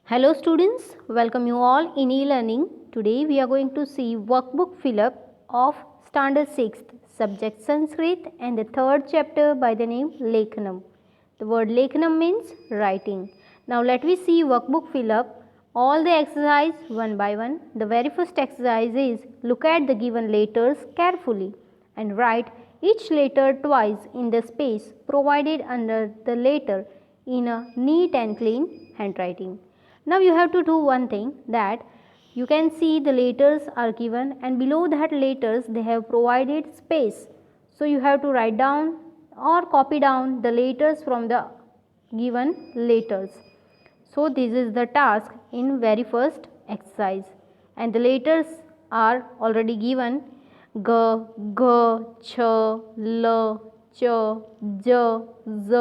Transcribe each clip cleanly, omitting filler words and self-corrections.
Hello students, welcome you all in e-learning. Today we are going to see workbook fill-up of standard 6th subject Sanskrit and the third chapter by the name Lekhanam. The word Lekhanam means writing. Now let me see workbook fill-up all the exercise one by one. The very first exercise is look at the given letters carefully and write each letter twice in the space provided under the letter in a neat and clean handwriting. Now you have to do one thing, that you can see the letters are given and below that letters they have provided space. So you have to write down or copy down the letters from the given letters. So this is the task in very first exercise, and the letters are already given: G, G, Ch, L, Ch, J, Z,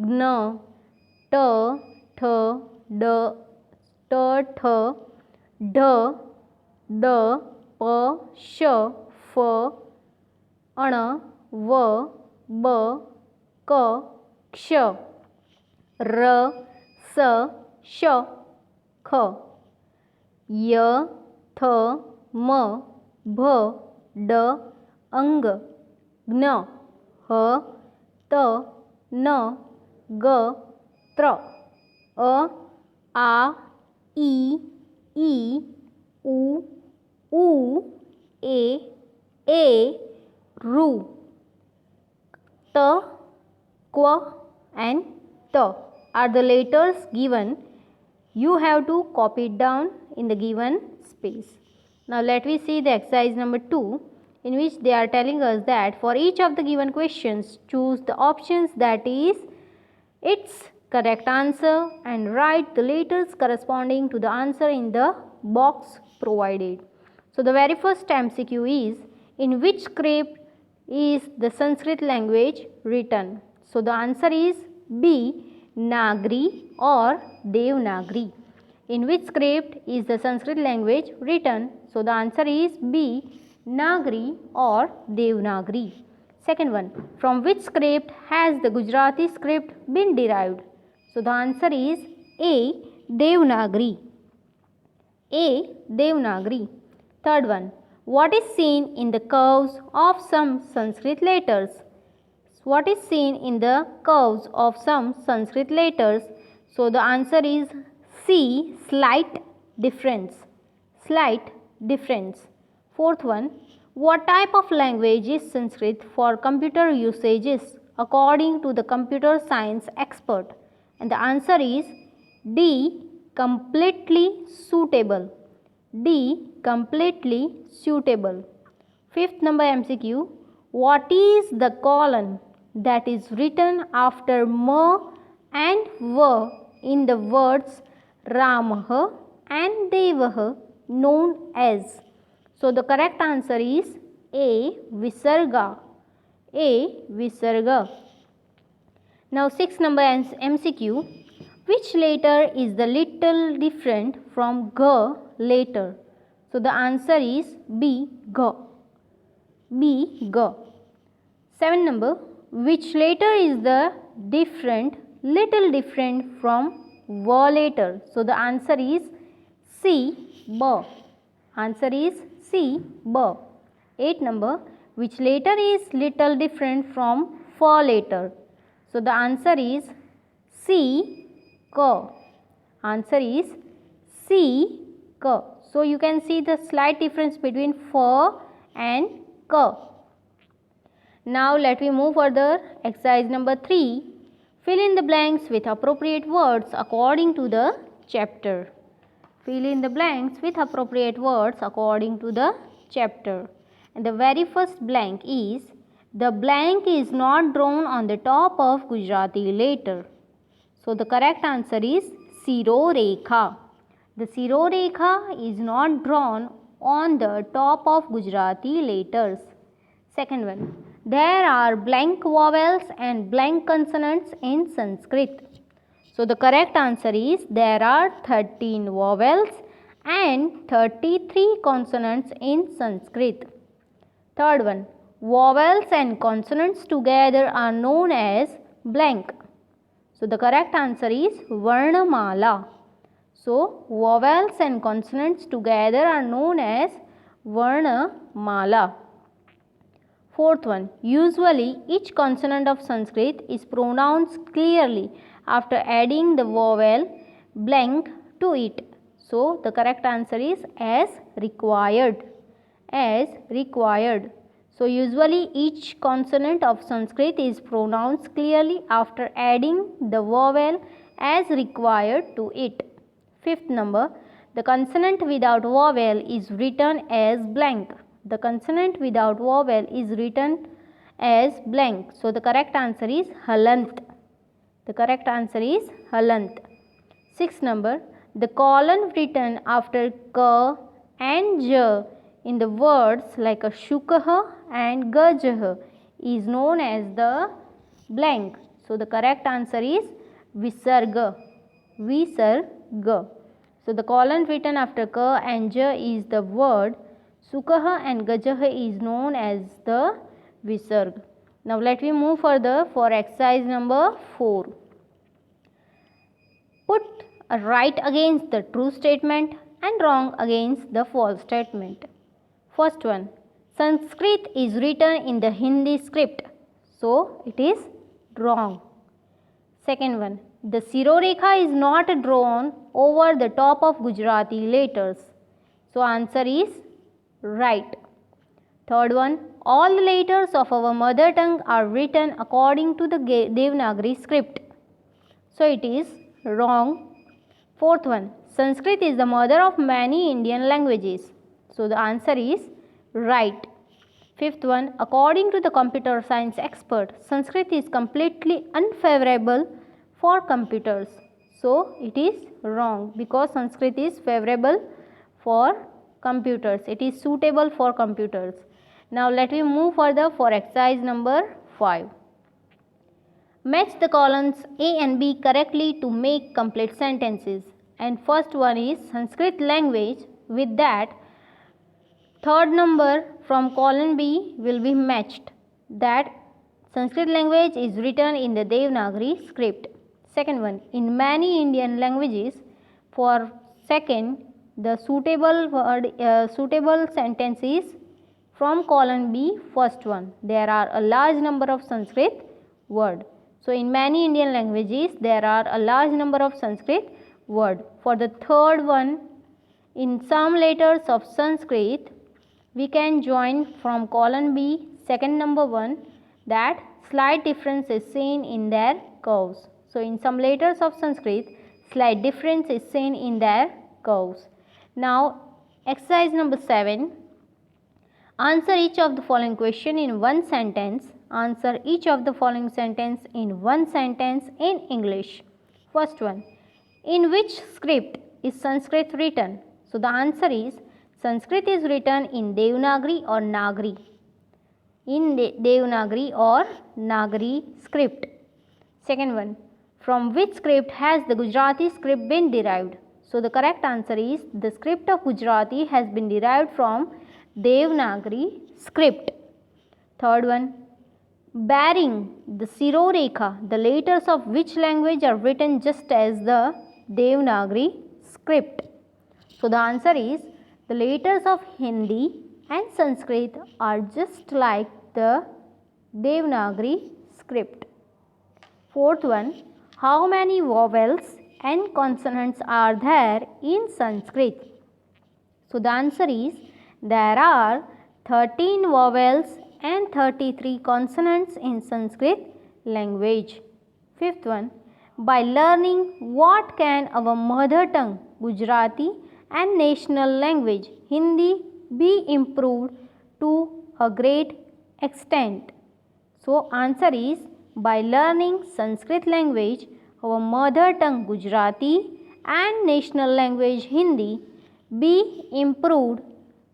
Gn, T, Th, D, T, Th, D, D, P, Sh, F, An, V, B, K, Ksh, R, S, Sh, Kh, Y, Th, M, Bh, D, Ang, Gn, H, T, N, G, Tr, A, I, U, A, Ru, T, Q and T are the letters given. You have to copy it down in the given space. Now let me see the exercise number 2, in which they are telling us that for each of the given questions choose the options that is its correct answer and write the letters corresponding to the answer in the box provided. So the very first MCQ is, in which script is the Sanskrit language written? So the answer is B, Nagari or Devanagari. In which script is the Sanskrit language written? So the answer is B, Nagari or Devanagari. Second one, from which script has the Gujarati script been derived? So the answer is A, Devanagari. A, Devanagari. Third one, what is seen in the curves of some Sanskrit letters? What is seen in the curves of some Sanskrit letters? So the answer is C, slight difference. Slight difference. Fourth one, what type of language is Sanskrit for computer usages according to the computer science expert? And the answer is D, completely suitable. D, completely suitable. Fifth number MCQ, what is the colon that is written after M and V in the words Ramah and Devah known as? So the correct answer is A, Visarga. A, Visarga. Now 6th number MCQ, which letter is the little different from G letter? So the answer is B, G. B, G. 7 number, which letter is the little different from V letter? So the answer is C, B. Answer is C, B. 8 number, which letter is little different from F letter? So the answer is C, K. Answer is C, K. So you can see the slight difference between F and K. Now let me move further. Exercise number 3. Fill in the blanks with appropriate words according to the chapter. Fill in the blanks with appropriate words according to the chapter. And the very first blank is, the blank is not drawn on the top of Gujarati letter. So the correct answer is Siro Rekha. The Siro Rekha is not drawn on the top of Gujarati letters. Second one, there are blank vowels and blank consonants in Sanskrit. So the correct answer is there are 13 vowels and 33 consonants in Sanskrit. Third one, vowels and consonants together are known as blank. So the correct answer is Varnamala. So vowels and consonants together are known as Varna Mala. Fourth one, usually each consonant of Sanskrit is pronounced clearly after adding the vowel blank to it. So the correct answer is as required. As required. So usually each consonant of Sanskrit is pronounced clearly after adding the vowel as required to it. Fifth number, the consonant without vowel is written as blank. The consonant without vowel is written as blank. So the correct answer is halant. The correct answer is halant. Sixth number, the colon written after ka and ja in the words like a shukah and gajah is known as the blank. So the correct answer is visarga. Visarga. So the colon written after ka and ja is the word. Sukah and gajah is known as the visarg. Now let me move further for exercise number 4. Put a right against the true statement and wrong against the false statement. First one, Sanskrit is written in the Hindi script, so it is wrong. Second one, the Sirorekha is not drawn over the top of Gujarati letters, so answer is right. Third one, all the letters of our mother tongue are written according to the Devanagari script, so it is wrong. Fourth one, Sanskrit is the mother of many Indian languages, so the answer is right. Fifth one, according to the computer science expert, Sanskrit is completely unfavorable for computers, so it is wrong because Sanskrit is favorable for computers. It is suitable for computers. Now let me move further for exercise number 5. Match the columns A and B correctly to make complete sentences. And first one is Sanskrit language. With that, third number from column B will be matched. That Sanskrit language is written in the Devanagari script. Second one, in many Indian languages, for second, the suitable sentence is from column B, first one. There are a large number of Sanskrit words. So in many Indian languages, there are a large number of Sanskrit words. For the third one, in some letters of Sanskrit, we can join from column B, second number one, that slight difference is seen in their curves. So in some letters of Sanskrit, slight difference is seen in their curves. Now exercise number 7. Answer each of the following question in one sentence. Answer each of the following sentence in one sentence in English. First one, in which script is Sanskrit written? So the answer is Sanskrit is written in Devanagari or Nagari. In Devanagari or Nagari script. Second one, from which script has the Gujarati script been derived? So the correct answer is the script of Gujarati has been derived from Devanagari script. Third one, bearing the Sirorekha, the letters of which language are written just as the Devanagari script? So the answer is the letters of Hindi and Sanskrit are just like the Devanagari script. Fourth one, how many vowels and consonants are there in Sanskrit? So the answer is there are 13 vowels and 33 consonants in Sanskrit language. Fifth one, by learning what can our mother tongue Gujarati and national language Hindi be improved to a great extent? So answer is by learning Sanskrit language, our mother tongue Gujarati and national language Hindi be improved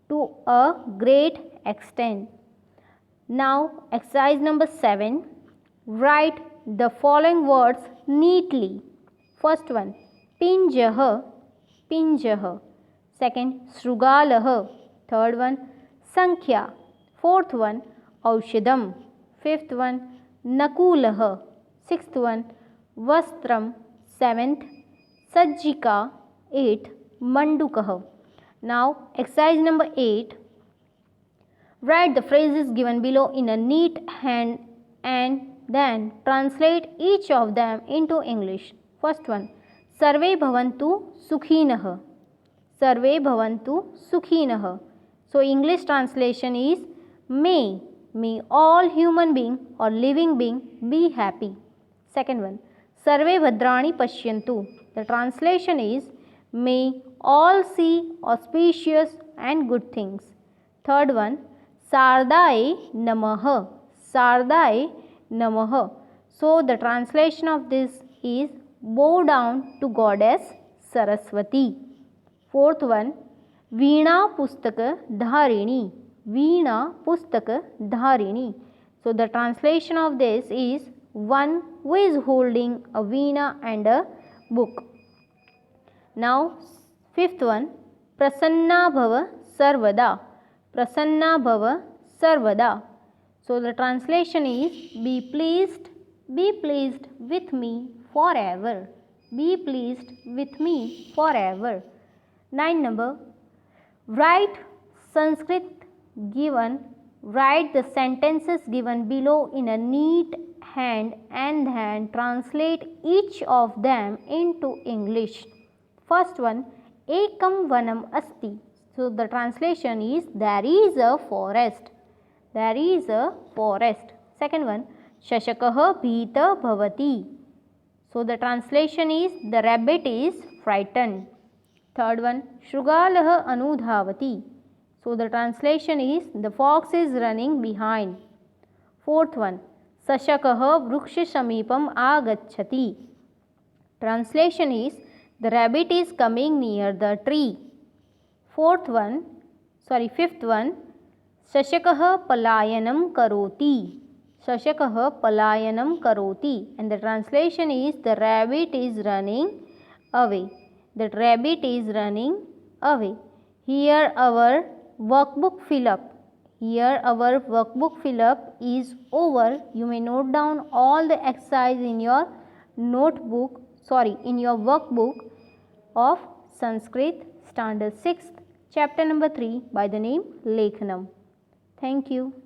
to a great extent. Now exercise number 7. Write the following words neatly. First one, Pinjah, Pinjah. Second, Srugalah. Third one, Sankhya. Fourth one, Aushadam. Fifth one, Nakulah. Sixth one, Vastram. Seventh, Sajjika. 8. Mandukah. Now exercise number 8. Write the phrases given below in a neat hand and then translate each of them into English. First one. Sarve bhavantu sukhinah. Sarve bhavantu sukhinah. So English translation is may all human being or living being be happy. Second one. Sarve bhadrani pashyantu. The translation is may all see auspicious and good things. Third one. Sardai Namah. Sardai Namah. So the translation of this is bow down to goddess Saraswati. Fourth one. Veena Pustaka Dharini. Veena Pustaka Dharini. So the translation of this is one who is holding a veena and a book. Now fifth one. Prasanna Bhava Sarvada. Prasanna Bhava Sarvada. So the translation is be pleased with me forever. Be pleased with me forever. 9 number. Write the sentences given below in a neat hand and then translate each of them into English. First one. Ekam vanam asti. So the translation is there is a forest. There is a forest. Second one. Shashakah bhita bhavati. So the translation is the rabbit is frightened. Third one. Shrugalah anudhavati. So the translation is the fox is running behind. Fourth one. Sashakah vruksha samipam agachati. Translation is the rabbit is coming near the tree. Fifth one. Shashakah palayanam karoti. Shashakah palayanam karoti. And the translation is the rabbit is running away. The rabbit is running away. Here our workbook fill up. Here our workbook fill up is over. You may note down all the exercise in your in your workbook of Sanskrit Standard 6th, chapter number 3 by the name Lekhanam. Thank you.